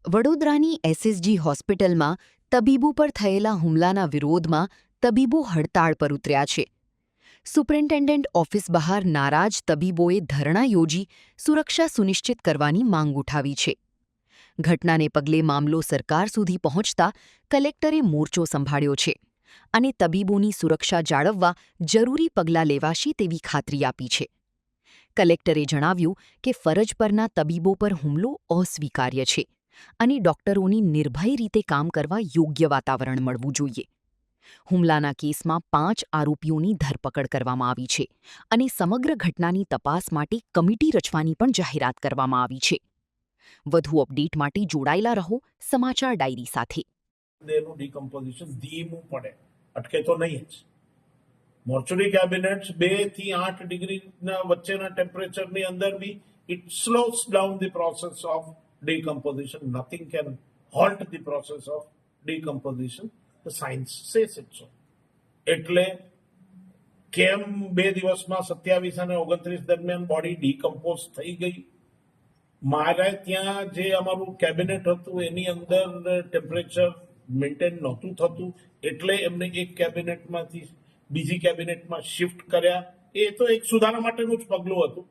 વડોદરાની એસએસજી હોસ્પિટલમાં તબીબો પર થયેલા હુમલાના વિરોધમાં તબીબો હડતાળ પર ઉતર્યા છે. સુપ્રિન્ટેન્ડન્ટ ઓફિસ બહાર નારાજ તબીબોએ ધરણા યોજી સુરક્ષા સુનિશ્ચિત કરવાની માંગ ઉઠાવી છે. ઘટનાને પગલે મામલો સરકાર સુધી પહોંચતા કલેક્ટરે મોરચો સંભાળ્યો છે અને તબીબોની સુરક્ષા જાળવવા જરૂરી પગલાં લેવાશે તેવી ખાતરી આપી છે. કલેક્ટરે જણાવ્યું કે ફરજ પરના તબીબો પર હુમલો અસ્વીકાર્ય છે અને ડોક્ટરોની નિર્ભય રીતે કામ કરવા યોગ્ય વાતાવરણ મળવું જોઈએ. હુમલાના કેસમાં 5 આરોપીઓની ધરપકડ કરવામાં આવી છે અને સમગ્ર ઘટનાની તપાસ માટે કમિટી રચવાની પણ જાહેરાત કરવામાં આવી છે. વધુ અપડેટ માટે જોડાયેલા રહો સમાચાર ડાયરી સાથે. ડિકમ્પોઝિશન ધીમું પડે, અટકે તો નહીં જ. મોર્ચરી કેબિનેટ્સ 2 થી 8 ડિગ્રીના વચ્ચેના ટેમ્પરેચરની અંદર be it slows down the process of decomposition. Nothing can halt the process of decomposition. The science says it so. એટલે કેમ 2 દિવસમાં 27 અને 29 દરમિયાન બોડી ડીકમ્પોઝ થઈ ગઈ? મારે ત્યાં જે અમારું કેબિનેટ હતું એની અંદર ટેમ્પરેચર મેન્ટેન નહોતું થતું, એટલે એમને એક કેબિનેટમાંથી બીજી કેબિનેટમાં શિફ્ટ કર્યા. એ તો એક સુધારા માટેનું જ પગલું હતું.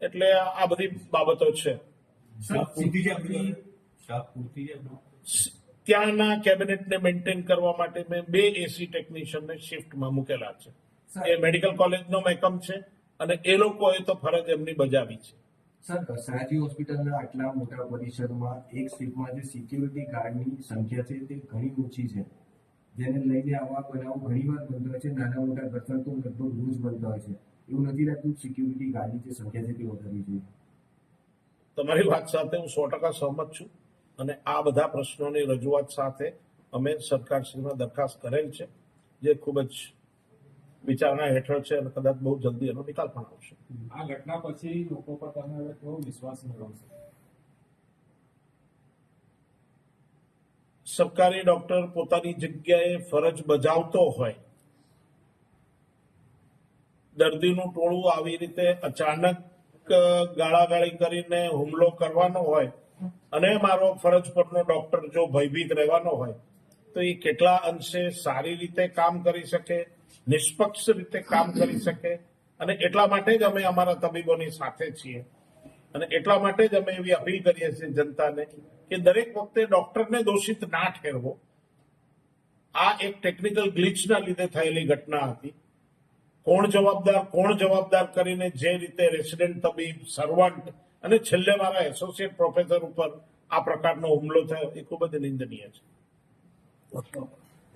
એટલે આ બધી બાબતો છે. ત્યાંના કેબિનેટને મેન્ટેન કરવા માટે મેં 2 એસી ટેકનિશિયનને શિફ્ટમાં મૂકેલા છે. એ મેડિકલ કોલેજનો મહેકમ છે અને એ લોકોએ તો ફરજ એમની બજાવી છે. સર, સયાજી હોસ્પિટલના આટલા મોટા પરિસરમાં એક શિફ્ટમાં જે સિક્યુરિટી ગાર્ડની સંખ્યા છે તે ઘણી ઓછી છે, જેને લઈને આવા બનાવો ઘણીવાર બનતા હોય છે. નાના મોટા ઘટના તો લગભગ રોજ બનતા હોય છે. એવું નથી લાગતું સિક્યુરિટી ગાર્ડની જે સંખ્યા છે તે વધારવી જોઈએ? તમારી વાત સાથે હું 100% સહમત છું અને આ બધા પ્રશ્નોની રજૂઆત સાથે અમે સરકારશ્રીમાં દરખાસ્ત કરેલ છે, જે ખૂબ જ વિચારણા હેઠળ છે અને કદાચ બહુ જલ્દી એનો નિકાલ પણ આવશે. આ ઘટના પછી લોકો પર તમે હવે કેવો વિશ્વાસ મેળવશો? સરકારી ડોક્ટર પોતાની જગ્યાએ ફરજ બજાવતો હોય, દર્દીનું ટોળું આવી રીતે અચાનક ગાળાગાળી કરીને હુમલો કરવાનો હોય અને મારો ફરજ પરનો ડોક્ટર જો ભયભીત રહેવાનો હોય તો એ કેટલા અંશે સારી રીતે કામ કરી શકે, નિષ્પક્ષ રીતે કામ કરી શકે. અને એટલા માટે જ અમે અમારા તબીબોની સાથે છીએ અને એટલા માટે જ અમે એવી અપીલ કરીએ છીએ જનતાને કે દરેક વખતે ડોક્ટરને દોષિત ના ઠેરવો. આ એક ટેકનિકલ ગ્લિચના લીધે થયેલી ઘટના હતી. કોણ જવાબદાર કરીને જે રીતે રેસિડેન્ટ તબીબ, સર્વન્ટ અને છેલ્લે મારા એસોસિએટ પ્રોફેસર ઉપર આ પ્રકારનો હુમલો થયો એ ખૂબ જ નિંદનીય છે.